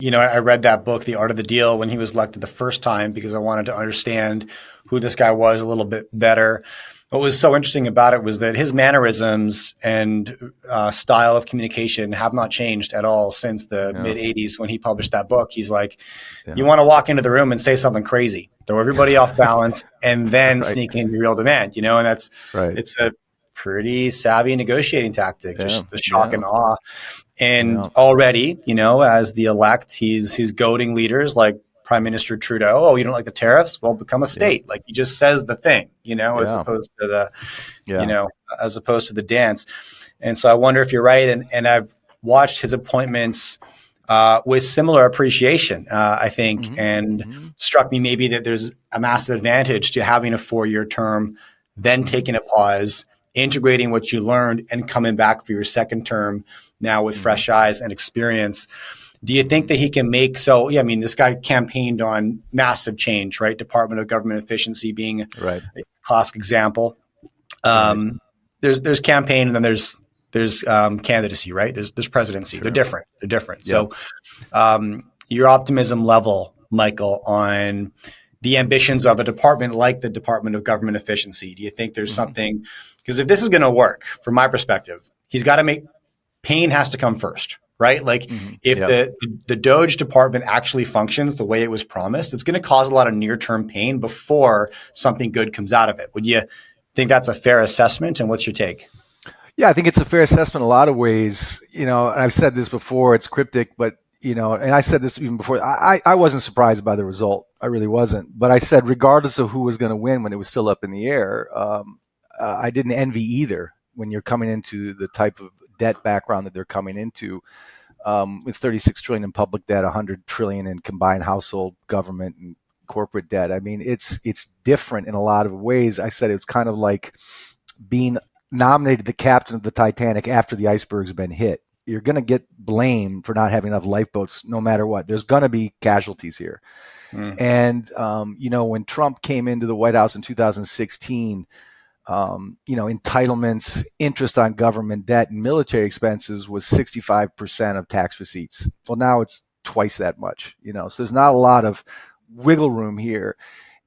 I read that book, The Art of the Deal, when he was elected the first time because I wanted to understand who this guy was a little bit better. What was so interesting about it was that his mannerisms and style of communication have not changed at all since the Yeah. mid 80s when he published that book. He's like, you Yeah. want to walk into the room and say something crazy, throw everybody off balance, and then Right. sneak in your real demand, and Right. it's a pretty savvy negotiating tactic, Yeah. just the shock Yeah. and awe. And Yeah. already, as the elect, he's goading leaders like Prime Minister Trudeau. Oh, you don't like the tariffs? Well, become a Yep. state. Like he just says the thing, as Yeah. opposed to the, Yeah. as opposed to the dance. And so I wonder if you're right. And I've watched his appointments with similar appreciation, I think, Hmm. and Hmm. struck me maybe that there's a massive advantage to having a 4-year term, then Hmm. taking a pause, integrating what you learned, and coming back for your second term now with Hmm. fresh eyes and experience. Do you think Hmm. that he can make so? Yeah, I mean, this guy campaigned on massive change, right? Department of Government Efficiency being a Right. classic example. Right. Um, there's campaign, and then there's candidacy, right? There's presidency. They're Sure. different. They're different. Yeah. So your optimism level, Michael, on the ambitions of a department like the Department of Government Efficiency. Do you think there's Hmm. something? Because if this is going to work, from my perspective, he's got to make pain has to come first, right? Like Hmm. if Yeah. the Doge department actually functions the way it was promised, it's going to cause a lot of near-term pain before something good comes out of it. Would you think that's a fair assessment? And what's your take? Yeah, I think it's a fair assessment in a lot of ways. And I've said this before, it's cryptic, but, and I said this even before, I wasn't surprised by the result. I really wasn't. But I said, regardless of who was going to win when it was still up in the air, I didn't envy either when you're coming into the type of debt background that they're coming into, with 36 trillion in public debt, 100 trillion in combined household, government, and corporate debt. I mean, it's different in a lot of ways. I said it's kind of like being nominated the captain of the Titanic after the iceberg's been hit. You're going to get blamed for not having enough lifeboats no matter what. There's going to be casualties here. Mm. And, when Trump came into the White House in 2016, entitlements, interest on government debt, and military expenses was 65% of tax receipts. Well, now it's twice that much, so there's not a lot of wiggle room here.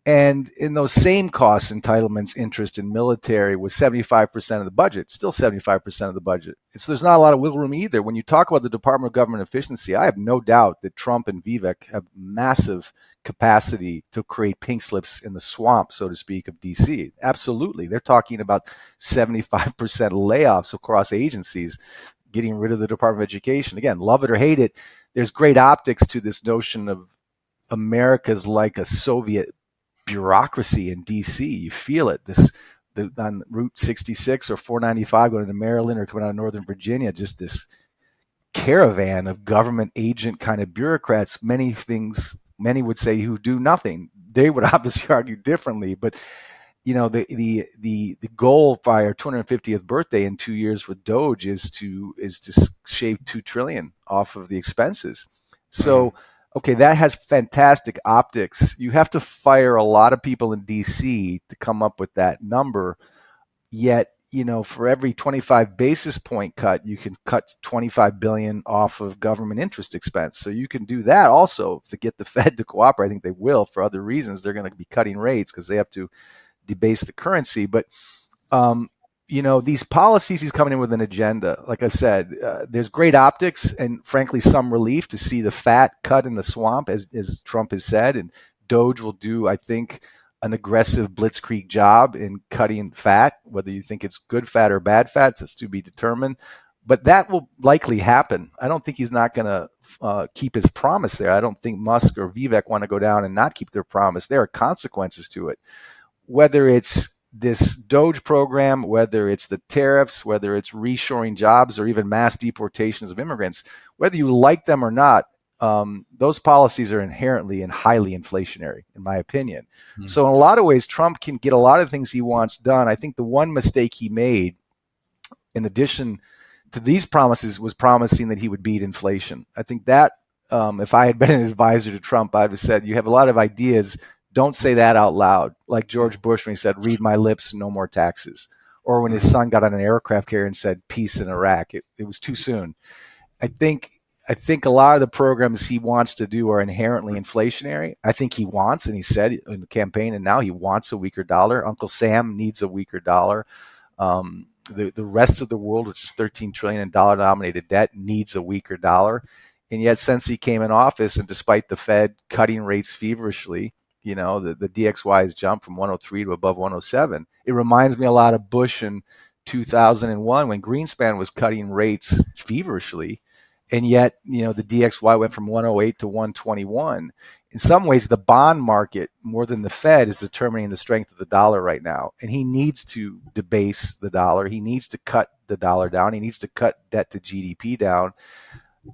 And in those same costs, entitlements, interest, and military was 75% of the budget, still 75% of the budget. So there's not a lot of wiggle room either. When you talk about the Department of Government Efficiency, I have no doubt that Trump and VRIC have massive capacity to create pink slips in the swamp, so to speak, of DC. Absolutely. They're talking about 75% layoffs across agencies, getting rid of the Department of Education. Again, love it or hate it, there's great optics to this notion of America's like a Soviet bureaucracy in DC. You feel it. On Route 66 or 495 going to Maryland or coming out of Northern Virginia, just this caravan of government agent kind of bureaucrats. Many would say who do nothing. They would obviously argue differently, but the goal by our 250th birthday in 2 years with Doge is to shave 2 trillion off of the expenses. So, okay, that has fantastic optics. You have to fire a lot of people in DC to come up with that number. Yet, for every 25 basis point cut, you can cut 25 billion off of government interest expense. So you can do that also to get the Fed to cooperate. I think they will for other reasons. They're going to be cutting rates because they have to debase the currency. But these policies, he's coming in with an agenda. Like I've said, there's great optics and frankly some relief to see the fat cut in the swamp, as Trump has said. And Doge will do, I think, an aggressive blitzkrieg job in cutting fat. Whether you think it's good fat or bad fat, it's to be determined. But that will likely happen. I don't think he's not going to keep his promise there. I don't think Musk or VRIC want to go down and not keep their promise. There are consequences to it. Whether it's this Doge program, whether it's the tariffs, whether it's reshoring jobs, or even mass deportations of immigrants, whether you like them or not, those policies are inherently and highly inflationary, in my opinion. Mm. So in a lot of ways, Trump can get a lot of things he wants done. I think the one mistake he made, in addition to these promises, was promising that he would beat inflation. I think that if I had been an advisor to Trump, I'd have said, you have a lot of ideas. Don't say that out loud. Like George Bush when he said, read my lips, no more taxes. Or when his son got on an aircraft carrier and said, peace in Iraq. It was too soon. I think I think a lot of the programs he wants to do are inherently inflationary. I think he wants, and he said in the campaign, and now he wants a weaker dollar. Uncle Sam needs a weaker dollar. The rest of the world, which is $13 trillion in dollar denominated debt, needs a weaker dollar. And yet, since he came in office, and despite the Fed cutting rates feverishly, the DXY has jumped from 103 to above 107. It reminds me a lot of Bush in 2001 when Greenspan was cutting rates feverishly, and yet the DXY went from 108 to 121. In some ways, the bond market, more than the Fed, is determining the strength of the dollar right now. And he needs to debase the dollar. He needs to cut the dollar down. He needs to cut debt to GDP down.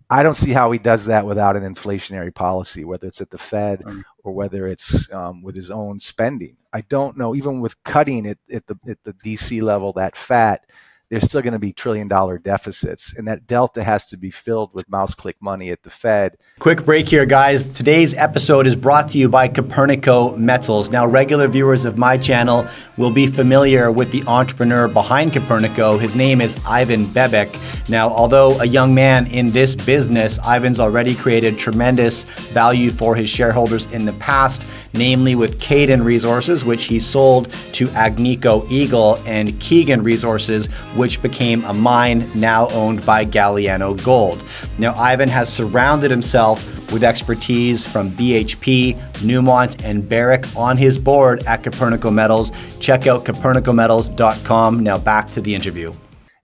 I don't see how he does that without an inflationary policy, whether it's at the Fed or whether it's with his own spending. I don't know. Even with cutting it at the DC level that fat, there's still going to be $1 trillion deficits, and that delta has to be filled with mouse click money at the Fed. Quick break here, guys. Today's episode is brought to you by Coppernico Metals. Now, regular viewers of my channel will be familiar with the entrepreneur behind Coppernico. His name is Ivan Bebek. Now, although a young man in this business, Ivan's already created tremendous value for his shareholders in the past, namely with Caden Resources, which he sold to Agnico Eagle, and Keegan Resources, which became a mine now owned by Galliano Gold. Now, Ivan has surrounded himself with expertise from BHP, Newmont, and VRIC on his board at Coppernico Metals. Check out coppernicometals.com. Now back to the interview.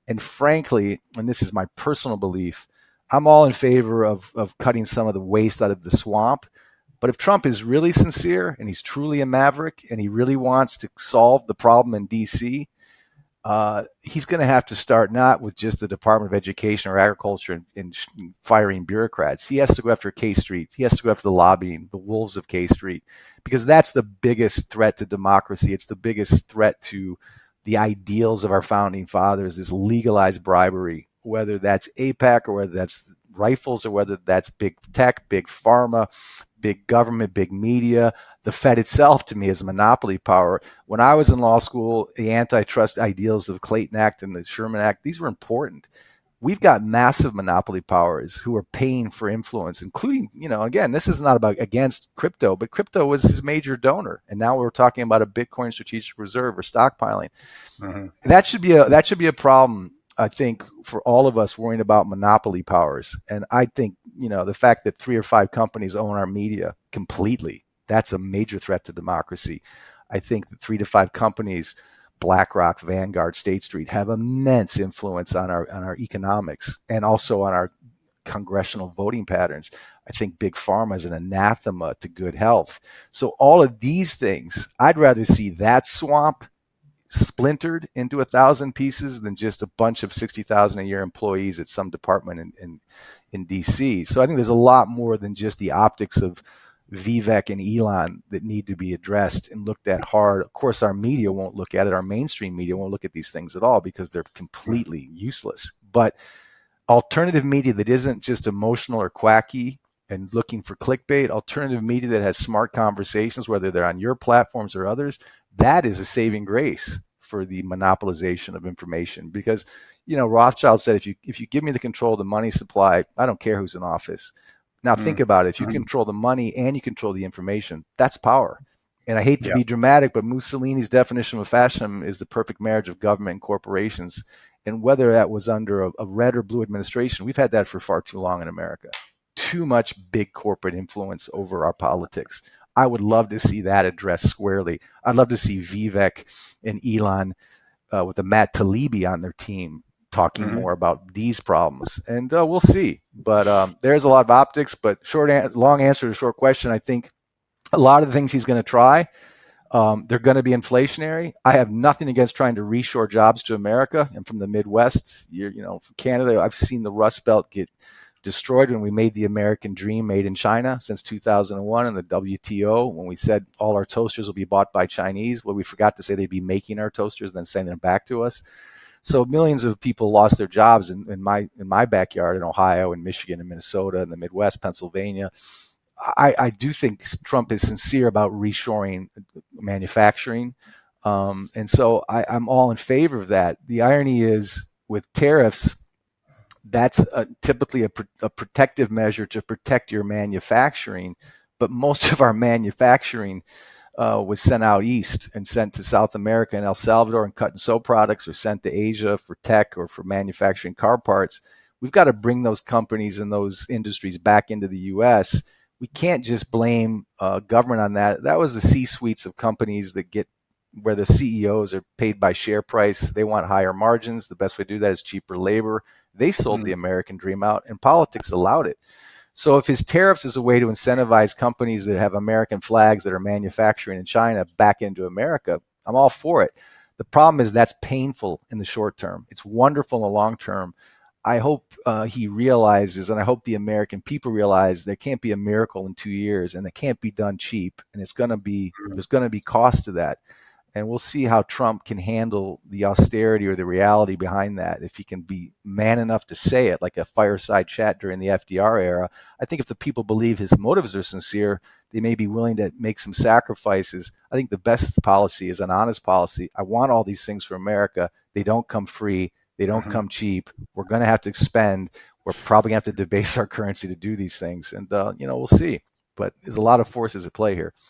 And frankly, and this is my personal belief, I'm all in favor of cutting some of the waste out of the swamp. But if Trump is really sincere and he's truly a maverick and he really wants to solve the problem in DC, he's going to have to start not with just the Department of Education or Agriculture and firing bureaucrats. He has to go after K Street. He has to go after the lobbying, the wolves of K Street, because that's the biggest threat to democracy. It's the biggest threat to the ideals of our founding fathers, this legalized bribery, whether that's APAC or whether that's rifles or whether that's big tech, big pharma, big government, big media. The Fed itself, to me, is a monopoly power. When I was in law school, the antitrust ideals of the Clayton Act and the Sherman Act, these were important. We've got massive monopoly powers who are paying for influence, including, again, this is not about against crypto, but crypto was his major donor. And now we're talking about a Bitcoin strategic reserve or stockpiling. Mm-hmm. That should be a problem, I think, for all of us worrying about monopoly powers. And I think, the fact that 3 or 5 companies own our media completely, that's a major threat to democracy. I think that 3 to 5 companies, BlackRock, Vanguard, State Street, have immense influence on our economics and also on our congressional voting patterns. I think big pharma is an anathema to good health. So all of these things, I'd rather see that swamp splintered into 1,000 pieces than just a bunch of $60,000 a year employees at some department in DC. So I think there's a lot more than just the optics of Vivek and Elon that need to be addressed and looked at hard. Of course, our media won't look at it. Our mainstream media won't look at these things at all because they're completely useless. But alternative media that isn't just emotional or quacky and looking for clickbait, alternative media that has smart conversations, whether they're on your platforms or others, that is a saving grace for the monopolization of information. Because, Rothschild said, if you give me the control of the money supply, I don't care who's in office. Now think about it. If you control the money and you control the information, that's power. And I hate to be dramatic, but Mussolini's definition of fascism is the perfect marriage of government and corporations. And whether that was under a red or blue administration, we've had that for far too long in America. Too much big corporate influence over our politics. I would love to see that addressed squarely. I'd love to see Vivek and Elon with a Matt Taibbi on their team talking more about these problems. And we'll see. But there's a lot of optics. But long answer to short question, I think a lot of the things he's going to try, they're going to be inflationary. I have nothing against trying to reshore jobs to America. And from the Midwest, from Canada, I've seen the Rust Belt get destroyed when we made the American dream made in China since 2001 and the WTO, when we said all our toasters will be bought by Chinese. Well, we forgot to say they'd be making our toasters and then sending them back to us. So millions of people lost their jobs in my backyard in Ohio and Michigan and Minnesota and the Midwest, Pennsylvania. I do think Trump is sincere about reshoring manufacturing. And so I'm all in favor of that. The irony is with tariffs, That's typically a protective measure to protect your manufacturing. But most of our manufacturing was sent out east and sent to South America and El Salvador and cut and sew products, or sent to Asia for tech or for manufacturing car parts. We've got to bring those companies and those industries back into the U.S. We can't just blame government on that. That was the C-suites of companies that get where the CEOs are paid by share price. They want higher margins. The best way to do that is cheaper labor. They sold the American dream out, and politics allowed it. So if his tariffs is a way to incentivize companies that have American flags that are manufacturing in China back into America, I'm all for it. The problem is that's painful in the short term. It's wonderful in the long term. I hope he realizes, and I hope the American people realize, there can't be a miracle in 2 years, and it can't be done cheap, and there's going to be cost to that. And we'll see how Trump can handle the austerity or the reality behind that. If he can be man enough to say it, like a fireside chat during the FDR era. I think if the people believe his motives are sincere, they may be willing to make some sacrifices. I think the best policy is an honest policy. I want all these things for America. They don't come free. They don't come cheap. We're going to have to expend. We're probably going to have to debase our currency to do these things. And, we'll see. But there's a lot of forces at play here.